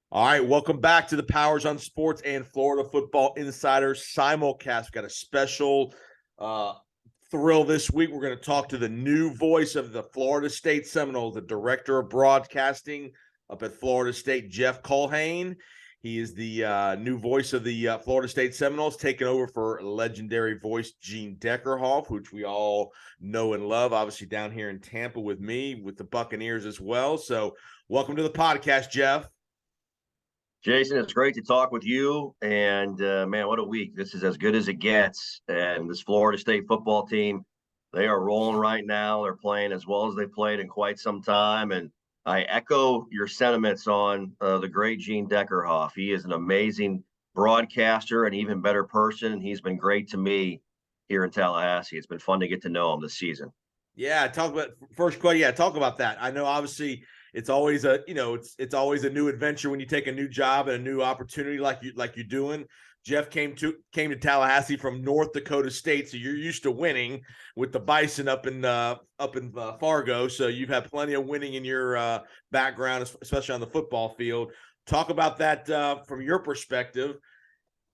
All right, welcome back to the Powers on Sports and Florida Football Insider simulcast. We've got a special thrill this week. We're going to talk to the new voice of the Florida State Seminoles, the director of broadcasting up at Florida State, Jeff Culhane. He is the new voice of the Florida State Seminoles, taking over for legendary voice Gene Deckerhoff, which we all know and love, obviously down here in Tampa with me, with the Buccaneers as well. So welcome to the podcast, Jeff. Jason, it's great to talk with you. And man, what a week. This is as good as it gets. And this Florida State football team, they are rolling right now. They're playing as well as they played in quite some time. And I echo your sentiments on the great Gene Deckerhoff. He is an amazing broadcaster, an even better person. And he's been great to me here in Tallahassee. It's been fun to get to know him this season. Yeah, talk about first question. Yeah, talk about that. I know obviously it's always it's always a new adventure when you take a new job and a new opportunity like you're doing. Jeff came to Tallahassee from North Dakota State, so you're used to winning with the Bison up in Fargo. So you've had plenty of winning in your background, especially on the football field. Talk about that from your perspective.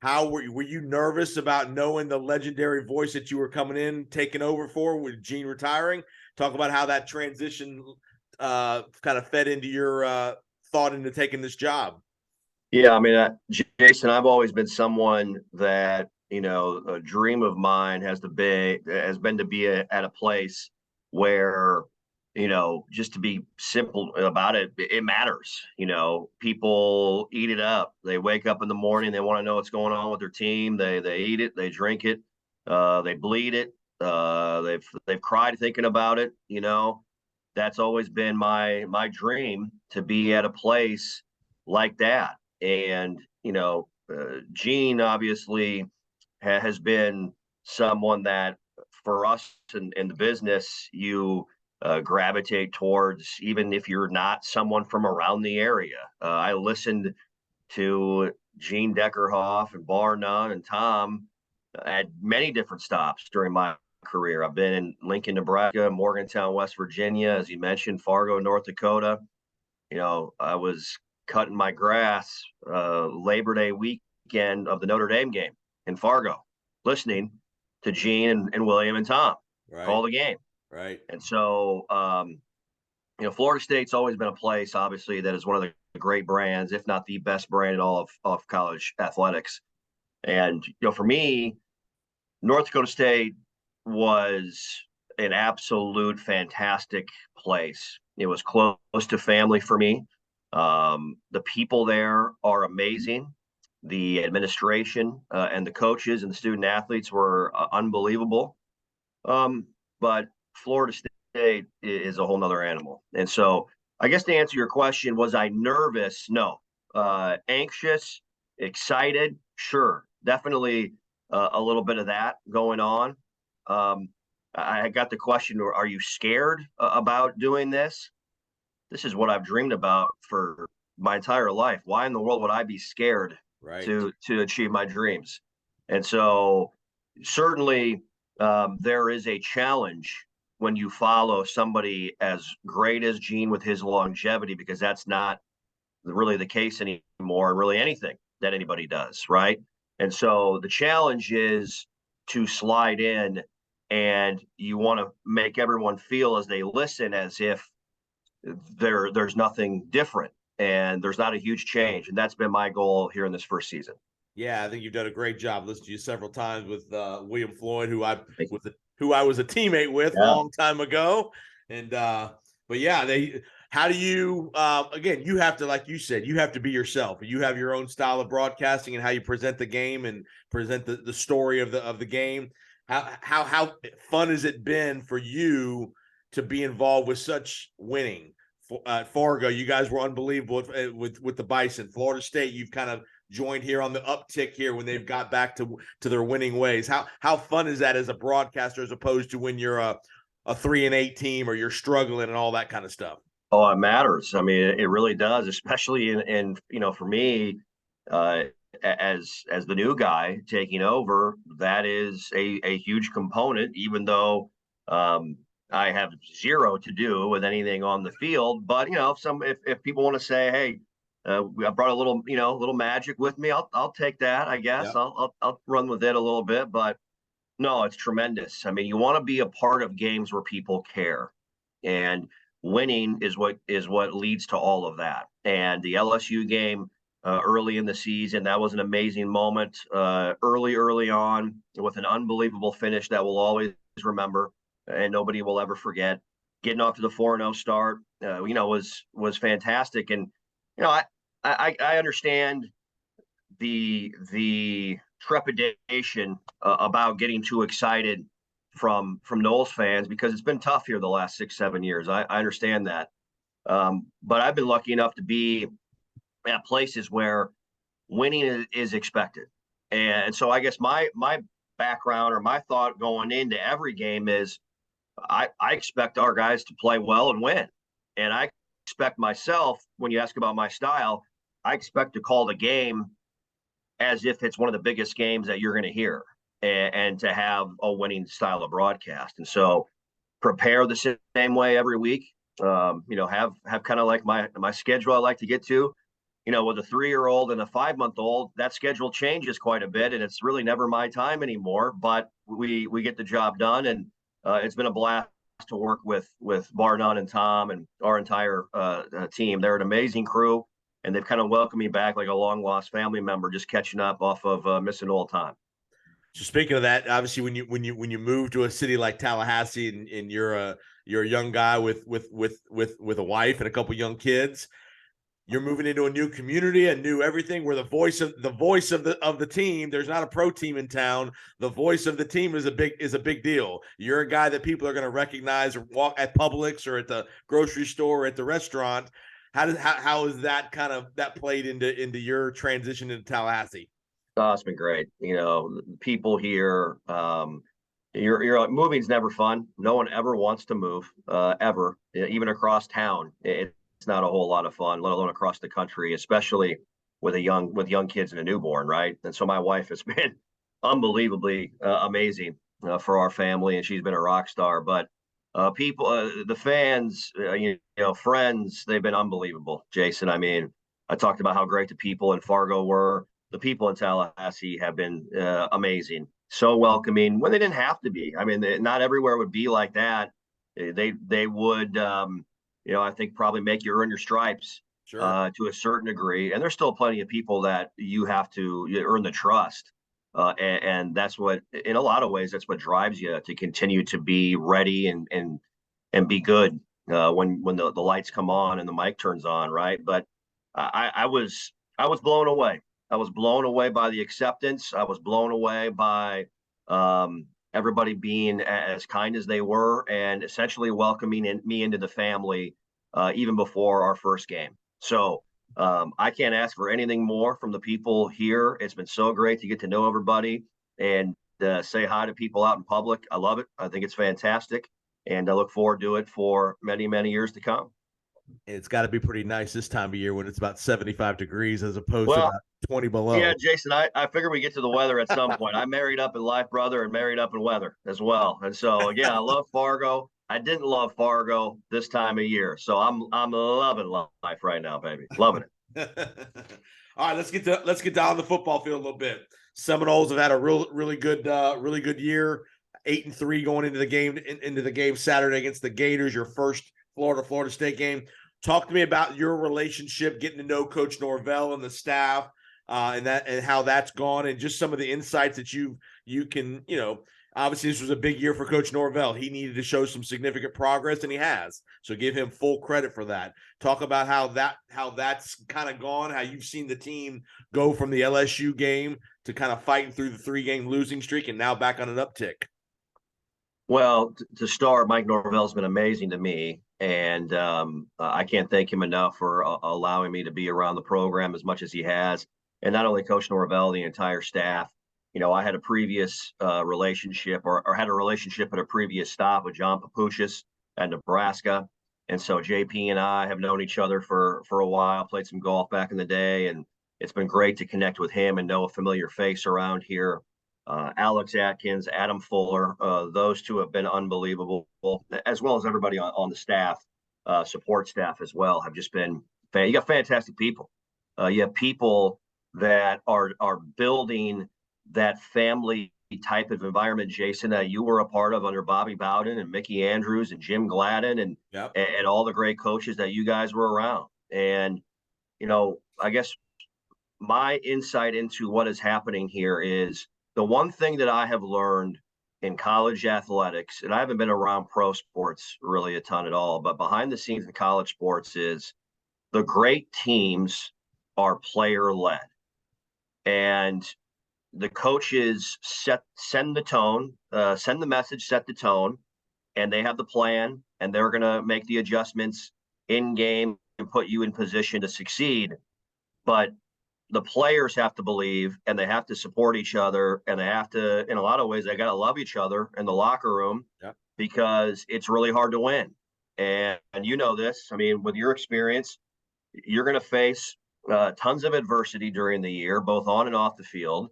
How were you nervous about knowing the legendary voice that you were coming in, taking over for with Gene retiring? Talk about how that transition kind of fed into your thought into taking this job. Yeah, I mean, Jason, I've always been someone that, a dream of mine has been to be at a place where, just to be simple about it, it matters. People eat it up. They wake up in the morning, they want to know what's going on with their team. They eat it, they drink it, they bleed it. They've cried thinking about it. That's always been my dream, to be at a place like that. And, Gene obviously has been someone that, for us in the business, you gravitate towards, even if you're not someone from around the area. I listened to Gene Deckerhoff and bar none and Tom at many different stops during my career. I've been in Lincoln, Nebraska, Morgantown, West Virginia, as you mentioned, Fargo, North Dakota. I was cutting my grass Labor Day weekend of the Notre Dame game in Fargo, listening to Gene and William and Tom call the game. Right. And so, Florida State's always been a place, obviously, that is one of the great brands, if not the best brand in all of college athletics. And, for me, North Dakota State was an absolute fantastic place. It was close to family for me. The people there are amazing. The administration and the coaches and the student athletes were unbelievable. But Florida State is a whole nother animal. And so I guess to answer your question, was I nervous? No. Anxious, excited? Sure. Definitely a little bit of that going on. I got the question, are you scared about doing this? This is what I've dreamed about for my entire life. Why in the world would I be scared to achieve my dreams? And so certainly there is a challenge when you follow somebody as great as Gene with his longevity, because that's not really the case anymore, really anything that anybody does, right? And so the challenge is to slide in, and you want to make everyone feel, as they listen, as if there's nothing different and there's not a huge change. And that's been my goal here in this first season. Yeah, I think you've done a great job. Listened to you several times with William Floyd, who I was a teammate with a long time ago. And but yeah, how do you again, you have to, like you said, you have to be yourself. You have your own style of broadcasting and how you present the game and present the story of the game. How fun has it been for you to be involved with such winning? Fargo, you guys were unbelievable with the Bison. Florida State, you've kind of joined here on the uptick here when they've got back to their winning ways. How fun is that as a broadcaster, as opposed to when you're a 3-8 team or you're struggling and all that kind of stuff? Oh, it matters. I mean, it really does, especially in for me, as the new guy taking over, that is a huge component, even though I have zero to do with anything on the field. But if people want to say, hey, I brought a little magic with me. I'll take that, I guess. Yep. I'll run with it a little bit, but no, it's tremendous. I mean, you want to be a part of games where people care, and winning is what leads to all of that. And the LSU game early in the season, that was an amazing moment. Early on, with an unbelievable finish that we'll always remember, and nobody will ever forget. Getting off to the 4-0 start, was fantastic. And I understand the trepidation about getting too excited from Noles fans, because it's been tough here the last 6-7 years. I understand that, but I've been lucky enough to be at places where winning is expected, and so I guess my background or my thought going into every game is I expect our guys to play well and win, and I expect myself, when you ask about my style, I expect to call the game as if it's one of the biggest games that you're going to hear, and to have a winning style of broadcast. And so prepare the same way every week. Have kind of like my schedule I like to get to. With a 3-year-old and a 5-month-old, that schedule changes quite a bit, and it's really never my time anymore. But we get the job done, and it's been a blast to work with bar none and Tom and our entire team. They're an amazing crew, and they've kind of welcomed me back like a long lost family member, just catching up off of missing old time. So speaking of that, obviously when you move to a city like Tallahassee, and you're a young guy with a wife and a couple young kids, you're moving into a new community, a new everything, where the voice of the team, there's not a pro team in town. The voice of the team is a big deal. You're a guy that people are going to recognize or walk at Publix or at the grocery store or at the restaurant. How is that that played into your transition into Tallahassee? Oh, it's been great. People here, you're like, moving's never fun. No one ever wants to move, ever, even across town. It's not a whole lot of fun, let alone across the country, especially with young kids and a newborn, right? And so my wife has been unbelievably amazing for our family, and she's been a rock star. But people, the fans, friends, they've been unbelievable, Jason. I mean, I talked about how great the people in Fargo were. The people in Tallahassee have been amazing, so welcoming when they didn't have to be. I mean, not everywhere would be like that. They would, I think, probably make you earn your stripes. Sure. To a certain degree, and there's still plenty of people that you have to earn the trust, and that's what, in a lot of ways, that's what drives you to continue to be ready and be good when the lights come on and the mic turns on, right? But I was blown away. I was blown away by the acceptance. I was blown away by everybody being as kind as they were, and essentially welcoming me into the family even before our first game. So I can't ask for anything more from the people here. It's been so great to get to know everybody and say hi to people out in public. I love it. I think it's fantastic, and I look forward to it for many, many years to come. It's got to be pretty nice this time of year when it's about 75 degrees as opposed to about 20 below. Yeah, Jason, I figure we get to the weather at some point. I married up in life, brother, and married up in weather as well. And so, again, I love Fargo. I didn't love Fargo this time of year, so I'm loving life right now, baby. Loving it. All right, let's get down the football field a little bit. Seminoles have had a really good year. 8-3 going into the game Saturday against the Gators, your first Florida State game. Talk to me about your relationship, getting to know Coach Norvell and the staff, and how that's gone, and just some of the insights that you can, obviously this was a big year for Coach Norvell. He needed to show some significant progress, and he has. So give him full credit for that. Talk about how that's kind of gone, how you've seen the team go from the LSU game to kind of fighting through the 3-game losing streak and now back on an uptick. Well, to start, Mike Norvell's been amazing to me, and I can't thank him enough for allowing me to be around the program as much as he has. And not only Coach Norvell, the entire staff. I had a previous relationship or had a relationship at a previous stop with John Papuchis at Nebraska. And so JP and I have known each other for a while, played some golf back in the day, and it's been great to connect with him and know a familiar face around here. Alex Atkins, Adam Fuller, those two have been unbelievable, as well as everybody on the staff, support staff as well, have just been, you got fantastic people. You have people that are building that family type of environment, Jason, that you were a part of under Bobby Bowden and Mickey Andrews and Jim Gladden and all the great coaches that you guys were around. And, I guess my insight into what is happening here is the one thing that I have learned in college athletics, and I haven't been around pro sports really a ton at all, but behind the scenes in college sports is the great teams are player led. And the coaches send the tone, send the message, set the tone, and they have the plan, and they're going to make the adjustments in game and put you in position to succeed. But the players have to believe, and they have to support each other, and they have to, in a lot of ways, they got to love each other in the locker room because it's really hard to win. And you know this, I mean, with your experience, you're going to face tons of adversity during the year, both on and off the field.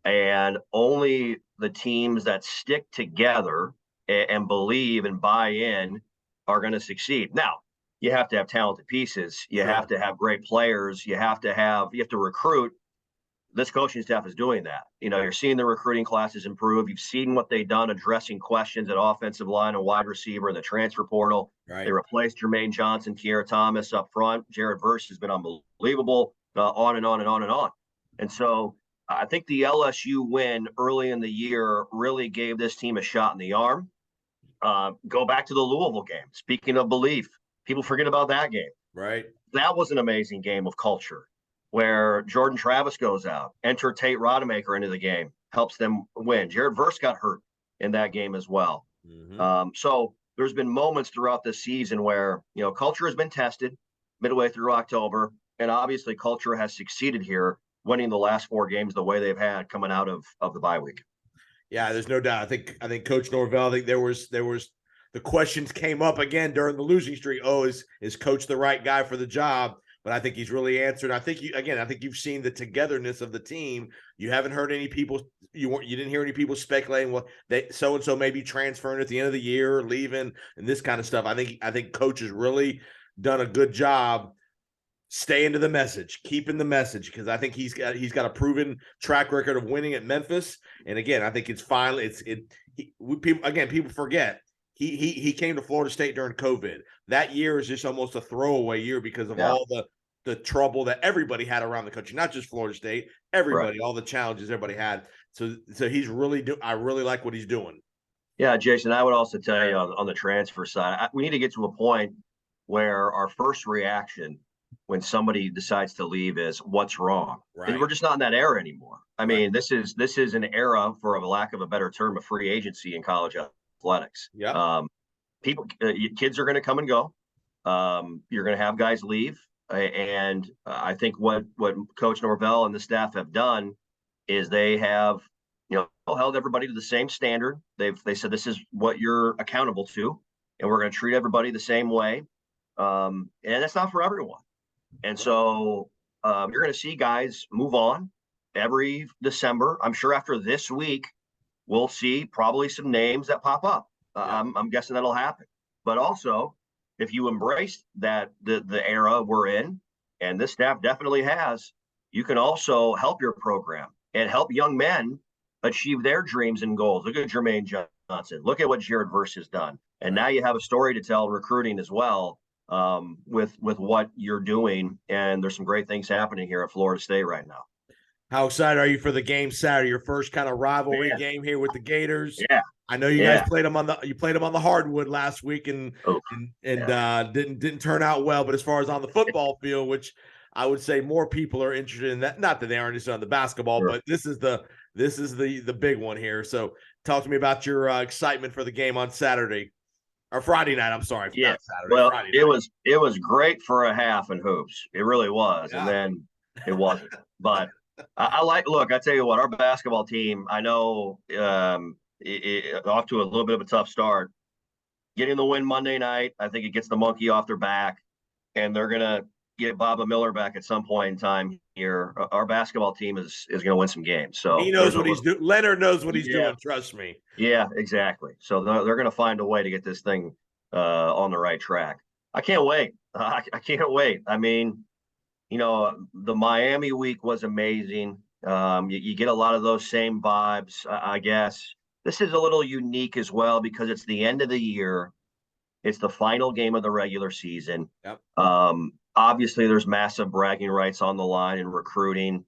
And only the teams that stick together and believe and buy in are going to succeed. Now, you have to have talented pieces. You have to have great players. You have to recruit. This coaching staff is doing that. You're seeing the recruiting classes improve. You've seen what they've done addressing questions at offensive line and wide receiver in the transfer portal. Right. They replaced Jermaine Johnson, Kiera Thomas up front. Jared Verse has been unbelievable, on and on and on and on. And so I think the LSU win early in the year really gave this team a shot in the arm. Go back to the Louisville game. Speaking of belief, people forget about that game. Right. That was an amazing game of culture where Jordan Travis goes out, enter Tate Rodemaker into the game, helps them win. Jared Verse got hurt in that game as well. Mm-hmm. So there's been moments throughout this season where, culture has been tested midway through October, and obviously culture has succeeded here, winning the last 4 games the way they've had coming out of the bye week. Yeah, there's no doubt. I think Coach Norvell, I think there was the questions came up again during the losing streak. Oh, is Coach the right guy for the job? But I think he's really answered. I think you've seen the togetherness of the team. You haven't heard any people. You didn't hear any people speculating. Well, they so and so may be transferring at the end of the year, or leaving, and this kind of stuff. I think Coach has really done a good job staying to the message, keeping the message, because I think he's got a proven track record of winning at Memphis. And again, I think it's finally people forget. He came to Florida State during COVID. That year is just almost a throwaway year because of all the trouble that everybody had around the country, not just Florida State, everybody, all the challenges everybody had. So he's really I really like what he's doing. Yeah, Jason, I would also tell you on the transfer side, we need to get to a point where our first reaction when somebody decides to leave is what's wrong. Right. And we're just not in that era anymore. I mean, this is an era, for a lack of a better term, of free agency in college athletics. Yeah. Kids are going to come and go. You're going to have guys leave. And I think what Coach Norvell and the staff have done is they have, held everybody to the same standard. They said, this is what you're accountable to, and we're going to treat everybody the same way. And that's not for everyone. And so you're going to see guys move on every December. I'm sure after this week, we'll see probably some names that pop up. I'm guessing that'll happen. But also, if you embrace that the era we're in, and this staff definitely has, you can also help your program and help young men achieve their dreams and goals. Look at Jermaine Johnson. Look at what Jared Verse has done. And now you have a story to tell recruiting as well, with what you're doing. And there's some great things happening here at Florida State right now. How excited are you for the game Saturday? Your first kind of rivalry game here with the Gators. Yeah. I know you guys played them on the hardwood last week and didn't turn out well. But as far as on the football field, which I would say more people are interested in that, not that they aren't interested in the basketball, but this is the big one here. So talk to me about your excitement for the game on Saturday or Friday night. I'm sorry. Yeah. Not Saturday, well, Friday night. It was great for a half in hoops. It really was. Yeah. And then it wasn't, but I tell you what, our basketball team, I know, off to a little bit of a tough start. Getting the win Monday night, I think it gets the monkey off their back, and they're going to get Baba Miller back at some point in time here. Our basketball team is going to win some games. So he knows what he's doing. Leonard knows what he's doing. Trust me. Yeah, exactly. So they're going to find a way to get this thing on the right track. I can't wait. I can't wait. I mean, the Miami week was amazing. You get a lot of those same vibes, I guess. This is a little unique as well because it's the end of the year. It's the final game of the regular season. Yep. Obviously, there's massive bragging rights on the line in recruiting.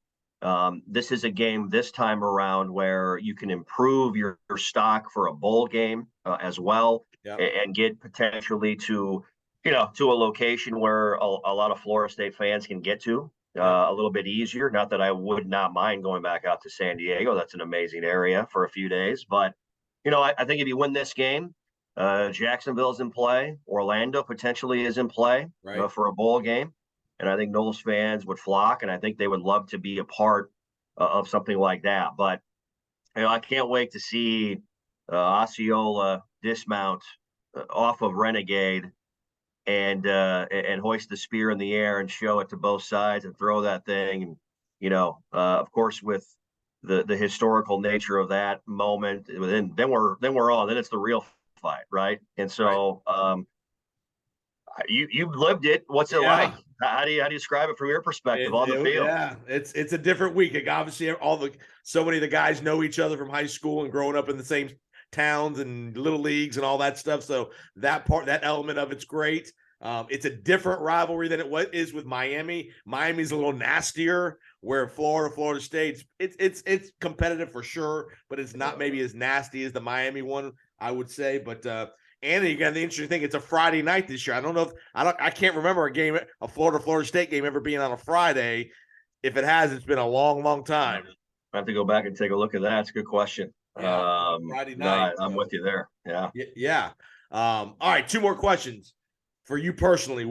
This is a game this time around where you can improve your stock for a bowl game as well, Yep. and get potentially to to a location where a lot of Florida State fans can get to a little bit easier. Not that I would not mind going back out to San Diego. That's an amazing area for a few days. But, I think if you win this game, Jacksonville's in play. Orlando potentially is in play for a bowl game. And I think Noles fans would flock, and I think they would love to be a part of something like that. But, I can't wait to see Osceola dismount off of Renegade and hoist the spear in the air and show it to both sides and throw that thing. And, of course, with the historical nature of that moment, then it's the real fight, right? And so you've lived it. What's it like? How do you describe it from your perspective on the field? Yeah, it's a different week. Like, obviously, so many of the guys know each other from high school and growing up in the same towns and little leagues and all that stuff. So that element of it's great. It's a different rivalry than it is with Miami. Miami's a little nastier, where Florida State, it's competitive for sure, but it's not maybe as nasty as the Miami one, I would say. But and again, the interesting thing, it's a Friday night this year. I can't remember a Florida State game ever being on a Friday. If it has, it's been a long, long time. I have to go back and take a look at that. It's a good question. Yeah, Friday night. I'm with you there. Yeah. Yeah. All right, 2 more questions for you personally.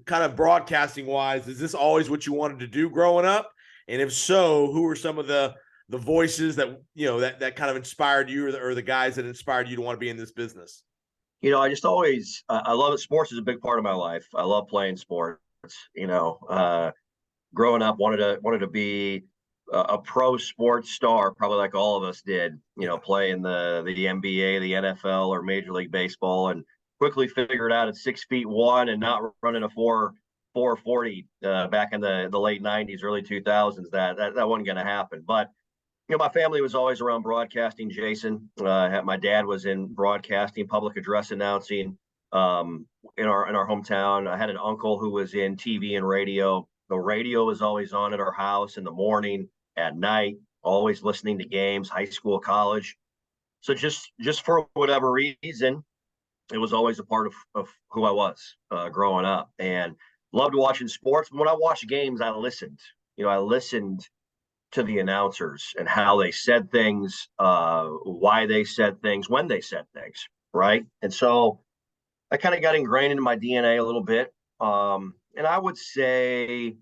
Kind of broadcasting wise, is this always what you wanted to do growing up? And if so, who are some of the voices that that kind of inspired you, or the guys that inspired you to want to be in this business? I just always I love it. Sports is a big part of my life. I love playing sports. Growing up, wanted to be a pro sports star, probably like all of us did. Play in the NBA, the NFL, or Major League Baseball, and quickly figured out at 6'1" and not running a 4.40 back in the late 90s, early 2000s. That wasn't going to happen. But my family was always around broadcasting, Jason. My dad was in broadcasting, public address announcing in our hometown. I had an uncle who was in TV and radio. The radio was always on at our house in the morning, at night, always listening to games, high school, college. So just for whatever reason, it was always a part of who I was growing up, and loved watching sports. When I watched games, I listened. I listened to the announcers and how they said things, why they said things, when they said things, right? And so I kind of got ingrained into my DNA a little bit. And I would say,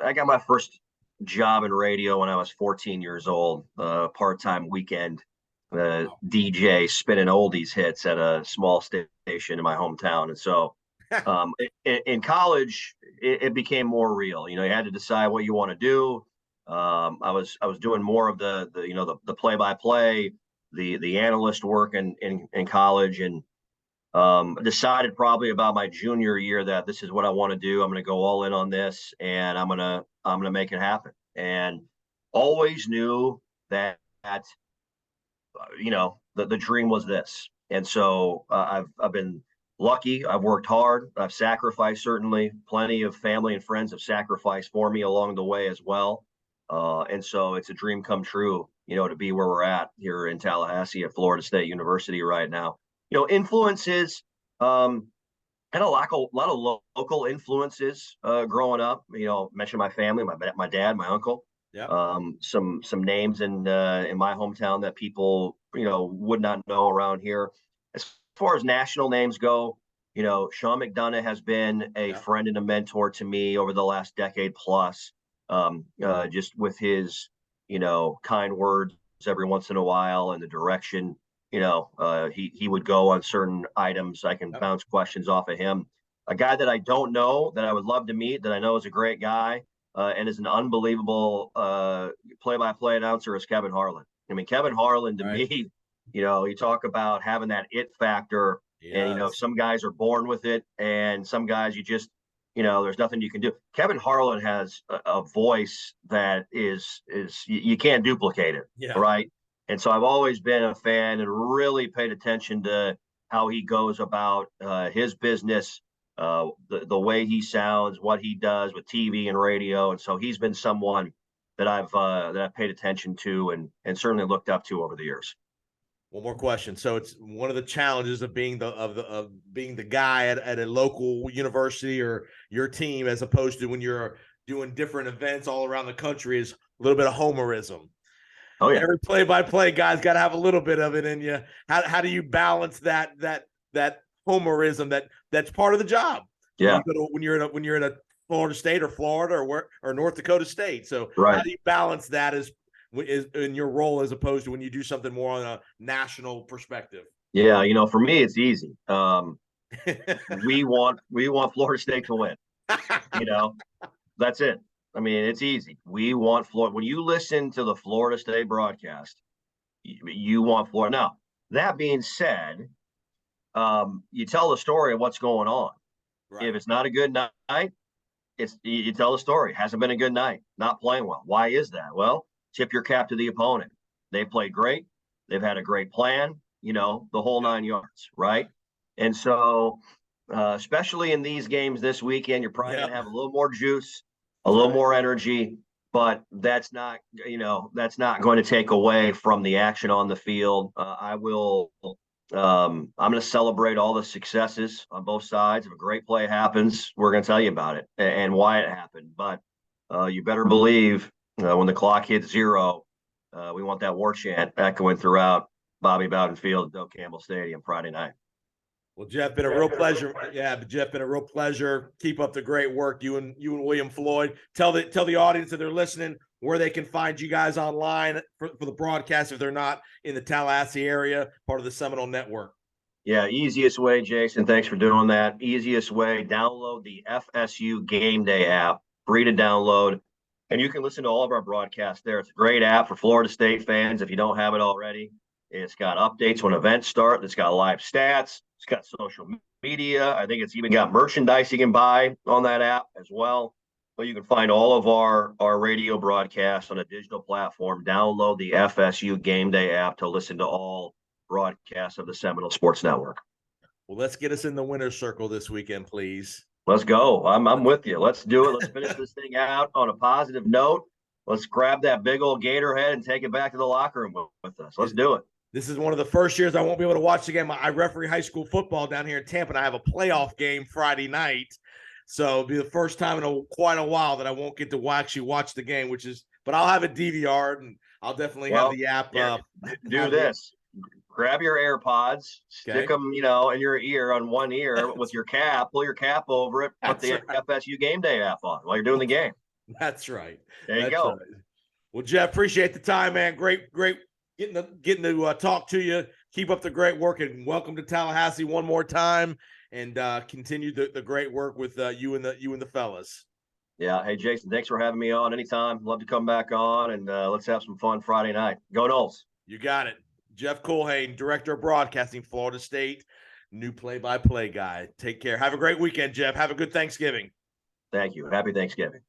I got my first job in radio when I was 14 years old, part-time weekend DJ spinning oldies hits at a small station in my hometown. And so in college, it became more real. You had to decide what you want to do. I was doing more of the play-by-play, the analyst work in college, and decided probably about my junior year that this is what I want to do. I'm going to go all in on this, and I'm going to make it happen. And always knew that the dream was this. And so I've been lucky. I've worked hard. I've sacrificed, certainly. Plenty of family and friends have sacrificed for me along the way as well. And so it's a dream come true, to be where we're at here in Tallahassee at Florida State University right now. Influences, had a lot of local influences growing up. Mentioned my family, my dad, my uncle. Yeah. Some names in my hometown that people would not know around here. As far as national names go, Sean McDonough has been a friend and a mentor to me over the last decade plus. Just with his kind words every once in a while, and the direction he would go on certain items. I can bounce questions off of him. A guy that I don't know that I would love to meet, that I know is a great guy and is an unbelievable play-by-play announcer, is Kevin Harlan. I mean, Kevin Harlan to me, you talk about having that it factor, and some guys are born with it, and some guys you just there's nothing you can do. Kevin Harlan has a voice that is you can't duplicate it, Yeah. right? And so I've always been a fan and really paid attention to how he goes about his business, the way he sounds, what he does with TV and radio. And so he's been someone that I've paid attention to and certainly looked up to over the years. One more question. So it's one of the challenges of being the guy at a local university or your team, as opposed to when you're doing different events all around the country, is a little bit of homerism. Oh yeah. Every play-by-play guy's got to have a little bit of it in you. How do you balance that homerism that's part of the job? Yeah. When you're in a Florida State or Florida or North Dakota State. So right. How do you balance that is in your role as opposed to when you do something more on a national perspective? Yeah, for me it's easy. We want Florida State to win. That's it. I mean, it's easy. We want Florida. When you listen to the Florida State broadcast, you want Florida. Now, that being said, you tell the story of what's going on. Right. If it's not a good night, you tell the story. Hasn't been a good night. Not playing well. Why is that? Well, tip your cap to the opponent. They played great. They've had a great plan. The whole 9 yards, right? And so, especially in these games this weekend, you're probably going to have a little more juice, a little more energy, but that's not going to take away from the action on the field. I'm going to celebrate all the successes on both sides. If a great play happens, we're going to tell you about it and why it happened. But you better believe when the clock hits 0, we want that war chant echoing throughout Bobby Bowden Field at Doak Campbell Stadium Friday night. Well, Jeff, been a real pleasure. Yeah, Jeff, been a real pleasure. Keep up the great work. You and William Floyd. Tell the audience that they're listening where they can find you guys online for the broadcast if they're not in the Tallahassee area, part of the Seminole Network. Yeah, easiest way, Jason. Thanks for doing that. Easiest way, download the FSU Game Day app, free to download, and you can listen to all of our broadcasts there. It's a great app for Florida State fans if you don't have it already. It's got updates when events start. It's got live stats. It's got social media. I think it's even got merchandise you can buy on that app as well. But you can find all of our radio broadcasts on a digital platform. Download the FSU Game Day app to listen to all broadcasts of the Seminole Sports Network. Well, let's get us in the winner's circle this weekend, please. Let's go. I'm with you. Let's do it. Let's finish this thing out on a positive note. Let's grab that big old gator head and take it back to the locker room with us. Let's do it. This is one of the first years I won't be able to watch the game. I referee high school football down here in Tampa, and I have a playoff game Friday night. So it'll be the first time in quite a while that I won't get to actually watch the game, but I'll have it DVR'd, and I'll definitely have the app. Do this. Grab your AirPods, stick them, in your ear on one ear with your cap, pull your cap over it, put the FSU Game Day app on while you're doing the game. That's right. There you go. Right. Well, Jeff, appreciate the time, man. Great getting to talk to you. Keep up the great work, and welcome to Tallahassee one more time, and continue the great work with you and the fellas. Yeah. Hey, Jason, thanks for having me on anytime. Love to come back on, and let's have some fun Friday night. Go Noles. You got it. Jeff Culhane, Director of Broadcasting, Florida State, new play-by-play guy. Take care. Have a great weekend, Jeff. Have a good Thanksgiving. Thank you. Happy Thanksgiving.